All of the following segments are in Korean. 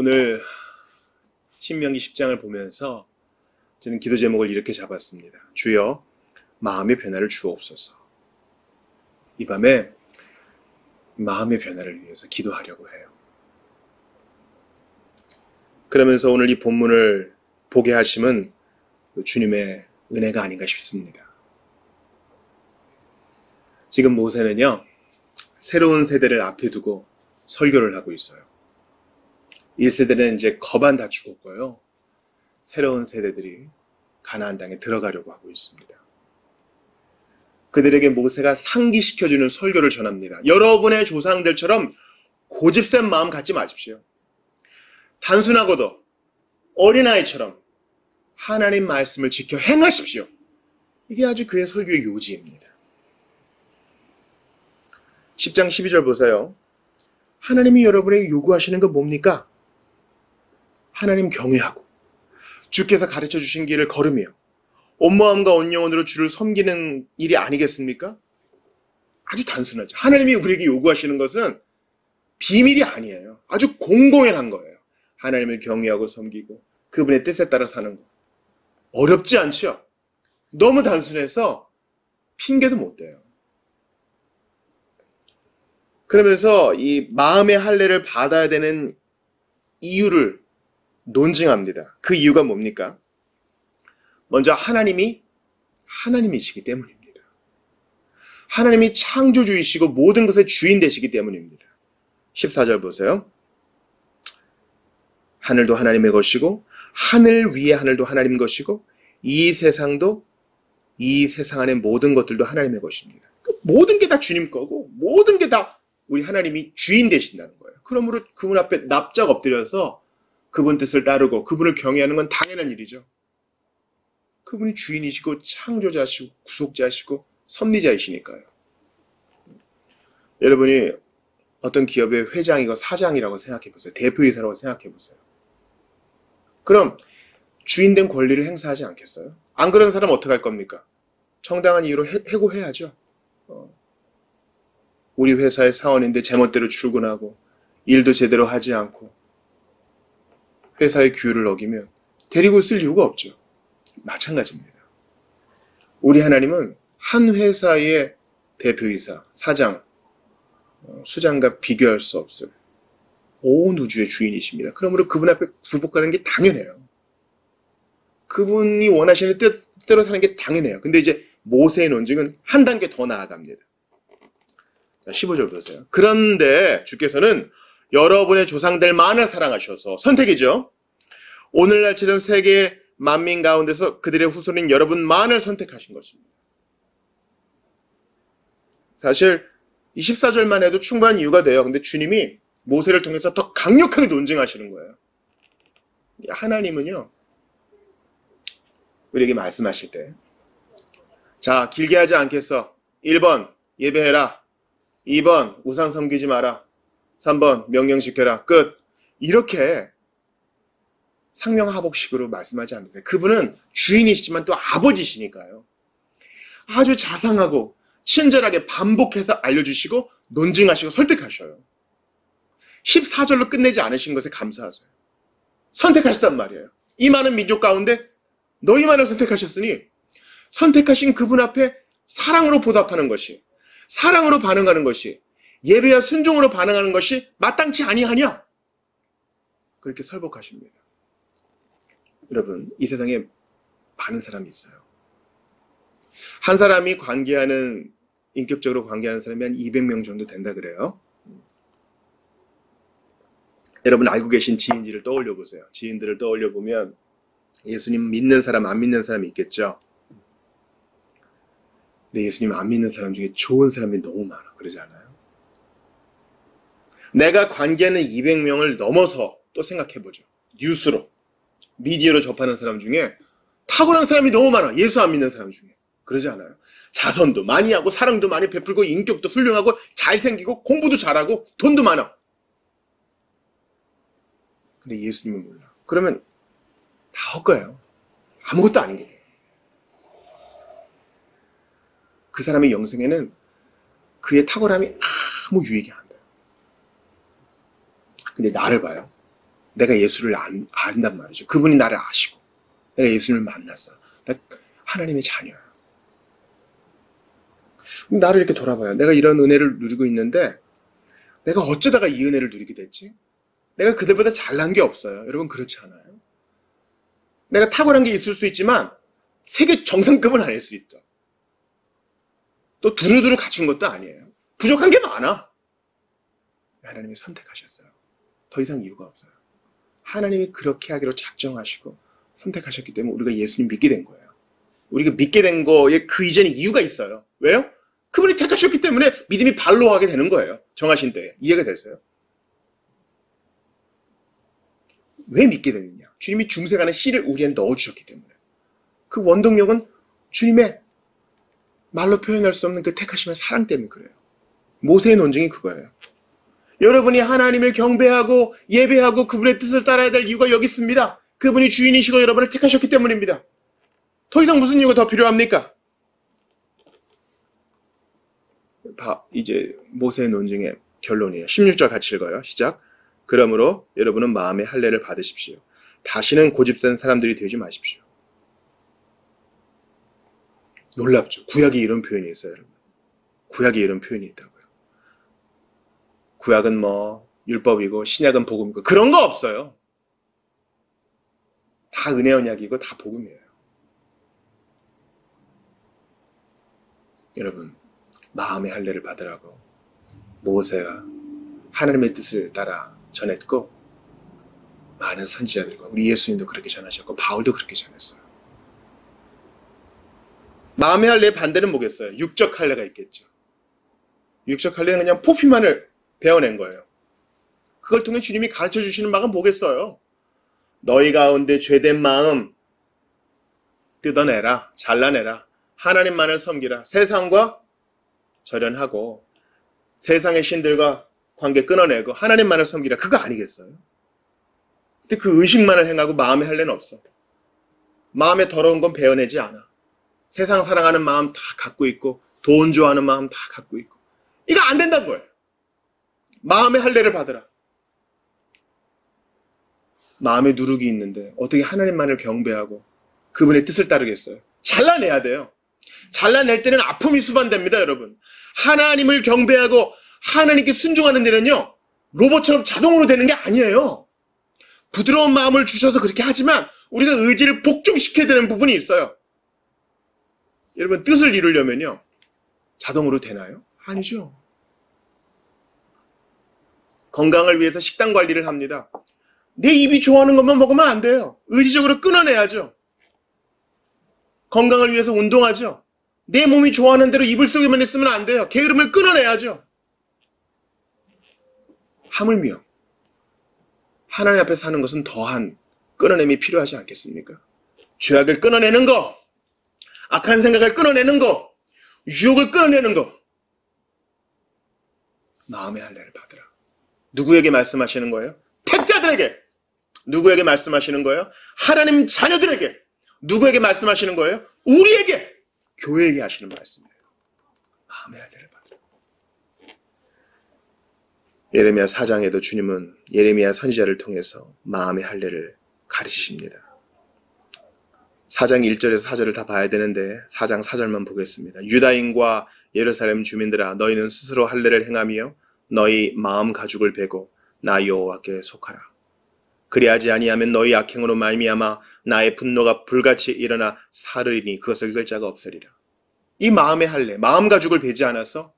오늘 신명기 10장을 보면서 저는 기도 제목을 이렇게 잡았습니다. 주여 마음의 변화를 주옵소서. 이 밤에 마음의 변화를 위해서 기도하려고 해요. 그러면서 오늘 이 본문을 보게 하심은 주님의 은혜가 아닌가 싶습니다. 지금 모세는요, 새로운 세대를 앞에 두고 설교를 하고 있어요. 1세대는 이제 거반 다 죽었고요. 새로운 세대들이 가나안 땅에 들어가려고 하고 있습니다. 그들에게 모세가 상기시켜주는 설교를 전합니다. 여러분의 조상들처럼 고집센 마음 갖지 마십시오. 단순하고도 어린아이처럼 하나님 말씀을 지켜 행하십시오. 이게 아주 그의 설교의 요지입니다. 10장 12절 보세요. 하나님이 여러분에게 요구하시는 건 뭡니까? 하나님 경외하고 주께서 가르쳐 주신 길을 걸으며 온 마음과 온 영혼으로 주를 섬기는 일이 아니겠습니까? 아주 단순하죠. 하나님이 우리에게 요구하시는 것은 비밀이 아니에요. 아주 공공연한 거예요. 하나님을 경외하고 섬기고 그분의 뜻에 따라 사는 거. 어렵지 않죠? 너무 단순해서 핑계도 못 대요. 그러면서 이 마음의 할례를 받아야 되는 이유를 논증합니다. 그 이유가 뭡니까? 먼저 하나님이시기 때문입니다. 하나님이 창조주이시고 모든 것의 주인 되시기 때문입니다. 14절 보세요. 하늘도 하나님의 것이고 하늘 위의 하늘도 하나님 것이고 이 세상도 이 세상 안의 모든 것들도 하나님의 것입니다. 모든 게 다 주님 거고 모든 게 다 우리 하나님이 주인 되신다는 거예요. 그러므로 그분 앞에 납작 엎드려서 그분 뜻을 따르고 그분을 경외하는 건 당연한 일이죠. 그분이 주인이시고 창조자시고 구속자시고 섭리자이시니까요. 여러분이 어떤 기업의 회장이고 사장이라고 생각해 보세요. 대표이사라고 생각해 보세요. 그럼 주인된 권리를 행사하지 않겠어요? 안 그런 사람은 어떻게 할 겁니까? 정당한 이유로 해고해야죠. 우리 회사의 사원인데 제멋대로 출근하고 일도 제대로 하지 않고 회사의 규율을 어기면 데리고 있을 이유가 없죠. 마찬가지입니다. 우리 하나님은 한 회사의 대표이사, 사장, 수장과 비교할 수 없어요. 온 우주의 주인이십니다. 그러므로 그분 앞에 굴복하는 게 당연해요. 그분이 원하시는 뜻대로 사는 게 당연해요. 근데 이제 모세의 논증은 한 단계 더 나아갑니다. 자, 15절 보세요. 그런데 주께서는 여러분의 조상들만을 사랑하셔서 선택이죠. 오늘날처럼 세계 만민 가운데서 그들의 후손인 여러분만을 선택하신 것입니다. 사실 24절만 해도 충분한 이유가 돼요. 근데 주님이 모세를 통해서 더 강력하게 논증하시는 거예요. 하나님은요, 우리에게 말씀하실 때, 자, 길게 하지 않겠어. 1번, 예배해라. 2번, 우상 섬기지 마라. 3번, 명령 지켜라. 끝. 이렇게 상명하복식으로 말씀하지 않으세요. 그분은 주인이시지만 또 아버지시니까요. 아주 자상하고 친절하게 반복해서 알려주시고 논증하시고 설득하셔요. 14절로 끝내지 않으신 것에 감사하세요. 선택하셨단 말이에요. 이 많은 민족 가운데 너희만을 선택하셨으니 선택하신 그분 앞에 사랑으로 보답하는 것이, 사랑으로 반응하는 것이, 예배와 순종으로 반응하는 것이 마땅치 아니하냐? 그렇게 설복하십니다. 여러분, 이 세상에 많은 사람이 있어요. 한 사람이 인격적으로 관계하는 사람이 한 200명 정도 된다 그래요. 여러분 알고 계신 지인들을 떠올려 보세요. 지인들을 떠올려 보면 예수님 믿는 사람, 안 믿는 사람이 있겠죠. 근데 예수님 안 믿는 사람 중에 좋은 사람이 너무 많아. 그러지 않아요? 내가 관계하는 200명을 넘어서 또 생각해보죠. 뉴스로, 미디어로 접하는 사람 중에 탁월한 사람이 너무 많아. 예수 안 믿는 사람 중에. 그러지 않아요? 자선도 많이 하고 사랑도 많이 베풀고 인격도 훌륭하고 잘생기고 공부도 잘하고 돈도 많아. 근데 예수님은 몰라. 그러면 다 헛거예요. 아무것도 아닌 게 돼요. 그 사람의 영생에는 그의 탁월함이 아무 유익이 안 돼요. 근데 나를 봐요. 내가 예수를 안단 말이죠. 그분이 나를 아시고 내가 예수님을 만났어. 나 하나님의 자녀야. 나를 이렇게 돌아봐요. 내가 이런 은혜를 누리고 있는데 내가 어쩌다가 이 은혜를 누리게 됐지? 내가 그들보다 잘난 게 없어요. 여러분 그렇지 않아요? 내가 탁월한 게 있을 수 있지만 세계 정상급은 아닐 수 있죠. 또 두루두루 갖춘 것도 아니에요. 부족한 게 많아. 하나님이 선택하셨어요. 더 이상 이유가 없어요. 하나님이 그렇게 하기로 작정하시고 선택하셨기 때문에 우리가 예수님 믿게 된 거예요. 우리가 믿게 된 거에 그 이전에 이유가 있어요. 왜요? 그분이 택하셨기 때문에 믿음이 발로 하게 되는 거예요. 정하신 때에. 이해가 되세요? 왜 믿게 됐느냐? 주님이 중생하는 씨를 우리 안에 넣어주셨기 때문에. 그 원동력은 주님의 말로 표현할 수 없는 그 택하심의 사랑 때문에 그래요. 모세의 논증이 그거예요. 여러분이 하나님을 경배하고 예배하고 그분의 뜻을 따라야 될 이유가 여기 있습니다. 그분이 주인이시고 여러분을 택하셨기 때문입니다. 더 이상 무슨 이유가 더 필요합니까? 이제 모세의 논증의 결론이에요. 16절 같이 읽어요. 시작. 그러므로 여러분은 마음의 할례를 받으십시오. 다시는 고집센 사람들이 되지 마십시오. 놀랍죠. 구약에 이런 표현이 있어요. 여러분. 구약에 이런 표현이 있다고요. 구약은 뭐 율법이고 신약은 복음이고 그런 거 없어요. 다 은혜 언약이고 다 복음이에요. 여러분 마음의 할례를 받으라고 모세가 하나님의 뜻을 따라 전했고 많은 선지자들과 우리 예수님도 그렇게 전하셨고 바울도 그렇게 전했어요. 마음의 할례의 반대는 뭐겠어요? 육적 할례가 있겠죠. 육적 할례는 그냥 포피만을 배워낸 거예요. 그걸 통해 주님이 가르쳐 주시는 바가 뭐겠어요? 너희 가운데 죄된 마음 뜯어내라. 잘라내라. 하나님만을 섬기라. 세상과 절연하고 세상의 신들과 관계 끊어내고 하나님만을 섬기라. 그거 아니겠어요? 근데 그 의식만을 행하고 마음의 할례는 없어. 마음에 더러운 건 베어내지 않아. 세상 사랑하는 마음 다 갖고 있고 돈 좋아하는 마음 다 갖고 있고 이거 안 된다는 거예요. 마음의 할례를 받으라. 마음에 누룩이 있는데 어떻게 하나님만을 경배하고 그분의 뜻을 따르겠어요? 잘라내야 돼요. 잘라낼 때는 아픔이 수반됩니다, 여러분. 하나님을 경배하고 하나님께 순종하는 일은요, 로봇처럼 자동으로 되는 게 아니에요. 부드러운 마음을 주셔서 그렇게 하지만 우리가 의지를 복종시켜야 되는 부분이 있어요. 여러분, 뜻을 이루려면요, 자동으로 되나요? 아니죠. 건강을 위해서 식단 관리를 합니다. 내 입이 좋아하는 것만 먹으면 안 돼요. 의지적으로 끊어내야죠. 건강을 위해서 운동하죠. 내 몸이 좋아하는 대로 이불 속에만 있으면 안 돼요. 게으름을 끊어내야죠. 하물며 하나님 앞에 사는 것은 더한 끊어냄이 필요하지 않겠습니까? 죄악을 끊어내는 거, 악한 생각을 끊어내는 거, 유혹을 끊어내는 거. 마음의 할례를 받으라. 누구에게 말씀하시는 거예요? 택자들에게. 누구에게 말씀하시는 거예요? 하나님 자녀들에게. 누구에게 말씀하시는 거예요? 우리에게. 교회에게 하시는 말씀이에요. 마음의 할례를 받으라. 예레미야 4장에도 주님은 예레미야 선지자를 통해서 마음의 할례를 가르치십니다. 4장 1절에서 4절을 다 봐야 되는데 4장 4절만 보겠습니다. 유다인과 예루살렘 주민들아, 너희는 스스로 할례를 행하며 너희 마음 가죽을 베고 나 여호와께 속하라. 그리하지 아니하면 너희 악행으로 말미암아 나의 분노가 불같이 일어나 사르리니 그것을 읽을 자가 없으리라. 이 마음의 할례, 마음 가죽을 베지 않아서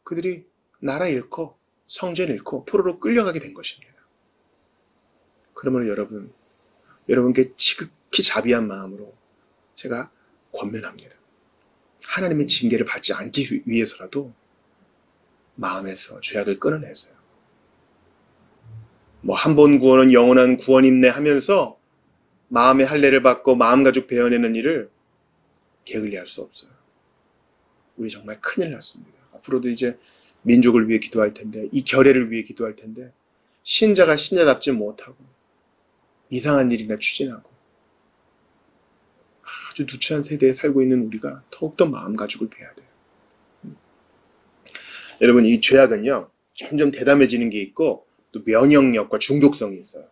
그들이 나라 잃고 성전 잃고 포로로 끌려가게 된 것입니다. 그러므로 여러분께 지극히 자비한 마음으로 제가 권면합니다. 하나님의 징계를 받지 않기 위해서라도 마음에서 죄악을 끊어내세요. 뭐 한 번 구원은 영원한 구원임내 하면서 마음의 할례를 받고 마음가죽 베어내는 일을 게을리할 수 없어요. 우리 정말 큰일 났습니다. 앞으로도 이제 민족을 위해 기도할 텐데, 이 결례를 위해 기도할 텐데, 신자가 신자답지 못하고 이상한 일이나 추진하고 아주 누추한 세대에 살고 있는 우리가 더욱더 마음가죽을 베야 돼요. 여러분, 이 죄악은요 점점 대담해지는 게 있고 또 면역력과 중독성이 있어요.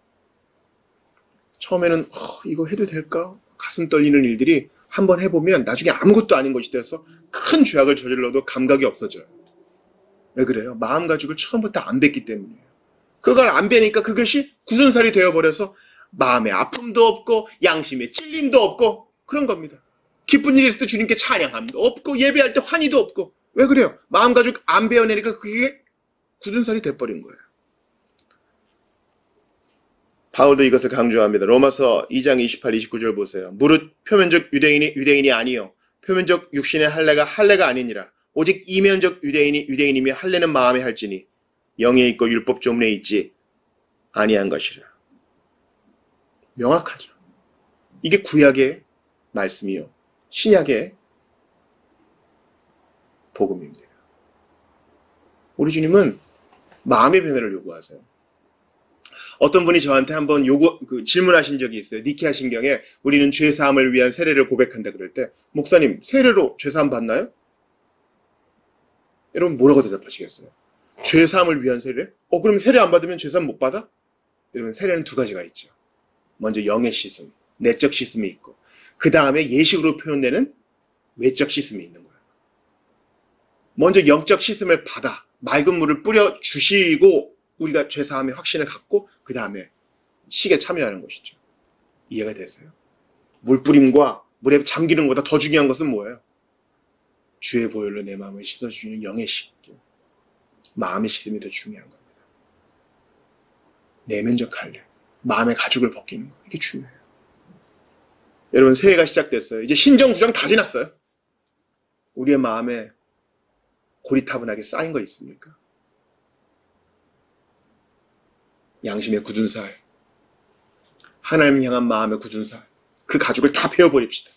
처음에는 이거 해도 될까? 가슴 떨리는 일들이 한번 해보면 나중에 아무것도 아닌 것이 돼서 큰 죄악을 저질러도 감각이 없어져요. 왜 그래요? 마음 가죽을 처음부터 안 뱉기 때문이에요. 그걸 안 뵈니까 그것이 굳은살이 되어버려서 마음에 아픔도 없고 양심에 찔림도 없고 그런 겁니다. 기쁜 일이 있을 때 주님께 찬양함도 없고 예배할 때 환희도 없고. 왜 그래요? 마음 가죽 안 베어내니까 그게 굳은살이 돼버린 거예요. 바울도 이것을 강조합니다. 로마서 2장 28, 29절 보세요. 무릇 표면적 유대인이 유대인이 아니요 표면적 육신의 할례가 할례가 아니니라. 오직 이면적 유대인이 유대인이며 할례는 마음에 할지니 영에 있고 율법 조문에 있지 아니한 것이라. 명확하죠. 이게 구약의 말씀이요 신약의 복음입니다. 우리 주님은 마음의 변화를 요구하세요. 어떤 분이 저한테 한번 질문하신 적이 있어요. 니케아 신경에 우리는 죄사함을 위한 세례를 고백한다 그럴 때 목사님 세례로 죄사함 받나요? 여러분 뭐라고 대답하시겠어요? 죄사함을 위한 세례? 그럼 세례 안 받으면 죄사함 못 받아? 여러분 세례는 두 가지가 있죠. 먼저 영의 씻음, 내적 씻음이 있고 그 다음에 예식으로 표현되는 외적 씻음이 있는 거예요. 먼저 영적 씻음을 받아 맑은 물을 뿌려 주시고 우리가 죄사함의 확신을 갖고 그 다음에 식에 참여하는 것이죠. 이해가 되세요? 물 뿌림과 물에 잠기는 것보다 더 중요한 것은 뭐예요? 주의 보혈로 내 마음을 씻어주는 영의 씻기. 마음의 씻음이 더 중요한 겁니다. 내면적 할례, 마음의 가죽을 벗기는 거 이게 중요해요. 여러분 새해가 시작됐어요. 이제 신정 구정 다 지났어요. 우리의 마음에 고리타분하게 쌓인 거 있습니까? 양심의 굳은 살, 하나님 향한 마음의 굳은 살, 그 가죽을 다 베어버립시다.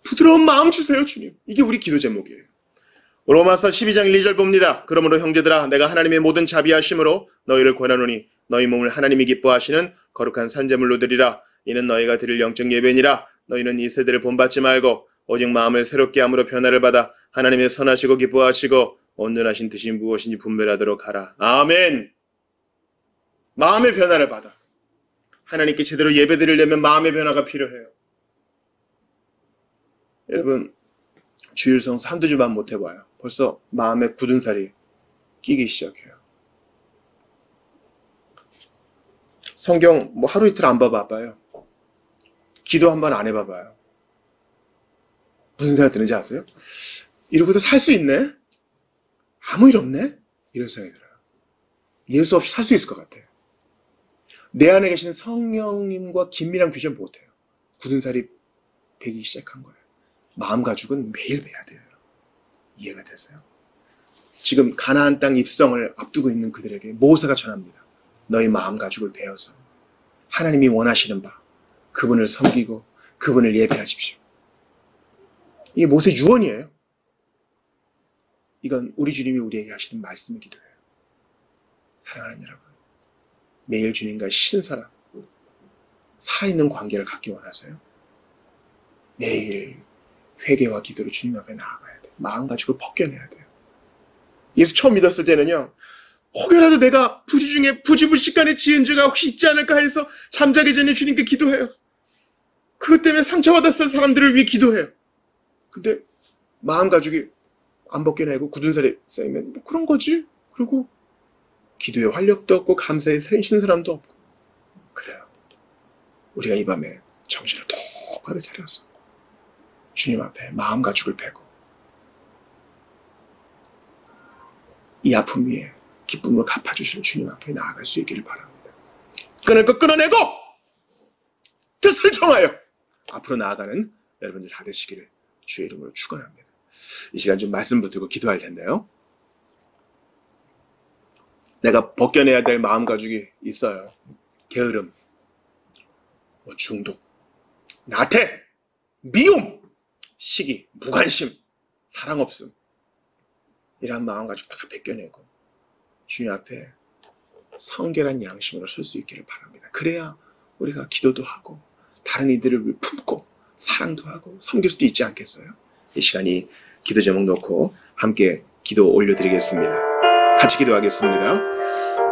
부드러운 마음 주세요, 주님. 이게 우리 기도 제목이에요. 로마서 12장 1절 봅니다. 그러므로 형제들아 내가 하나님의 모든 자비하심으로 너희를 권하노니 너희 몸을 하나님이 기뻐하시는 거룩한 산제물로 드리라. 이는 너희가 드릴 영적 예배니라. 너희는 이 세대를 본받지 말고 오직 마음을 새롭게 함으로 변화를 받아 하나님의 선하시고 기뻐하시고 온전하신 뜻이 무엇인지 분별하도록 하라. 아멘. 마음의 변화를 받아. 하나님께 제대로 예배드리려면 마음의 변화가 필요해요. 여러분 주일성 한두 주만 못 해봐요. 벌써 마음에 굳은 살이 끼기 시작해요. 성경 하루 이틀 안 봐봐요. 기도 한번 안 해봐봐요. 무슨 생각 드는지 아세요? 이러고도 살 수 있네? 아무 일 없네? 이런 생각이 들어요. 예수 없이 살 수 있을 것 같아요. 내 안에 계신 성령님과 긴밀한 교제 못해요. 굳은 살이 배기 시작한 거예요. 마음 가죽은 매일 베야 돼요. 이해가 되세요? 지금 가나안 땅 입성을 앞두고 있는 그들에게 모세가 전합니다. 너희 마음 가죽을 베어서 하나님이 원하시는 바 그분을 섬기고 그분을 예배하십시오. 이게 모세 유언이에요. 이건 우리 주님이 우리에게 하시는 말씀의 기도예요. 사랑하는 여러분, 매일 주님과 신사랑 살아있는 관계를 갖기 원하세요? 매일 회개와 기도로 주님 앞에 나아가야 돼요. 마음 가죽을 벗겨내야 돼요. 예수 처음 믿었을 때는요, 혹여라도 내가 부지 중에 부지불식간에 지은 죄가 혹시 있지 않을까 해서 잠자기 전에 주님께 기도해요. 그것 때문에 상처받았을 사람들을 위해 기도해요. 근데 마음 가죽이 안 벗겨내고 굳은 살이 쌓이면 뭐 그런 거지. 그리고 기도에 활력도 없고 감사에 쉬는 사람도 없고. 그래요. 우리가 이 밤에 정신을 똑바로 차려서 주님 앞에 마음 가죽을 베고 이 아픔 위에 기쁨으로 갚아주시는 주님 앞에 나아갈 수 있기를 바랍니다. 끊을 것 끊어내고 뜻을 정하여 앞으로 나아가는 여러분들 다 되시기를 주의 이름으로 축원합니다. 이 시간 좀 말씀 붙들고 기도할 텐데요. 내가 벗겨내야 될 마음 가죽이 있어요. 게으름, 중독, 나태, 미움, 시기, 무관심, 사랑 없음 이러한 마음 가죽 다 벗겨내고 주님 앞에 성결한 양심으로 설 수 있기를 바랍니다. 그래야 우리가 기도도 하고 다른 이들을 품고 사랑도 하고 섬길 수도 있지 않겠어요? 이 시간이 기도 제목 놓고 함께 기도 올려드리겠습니다. 같이 기도하겠습니다.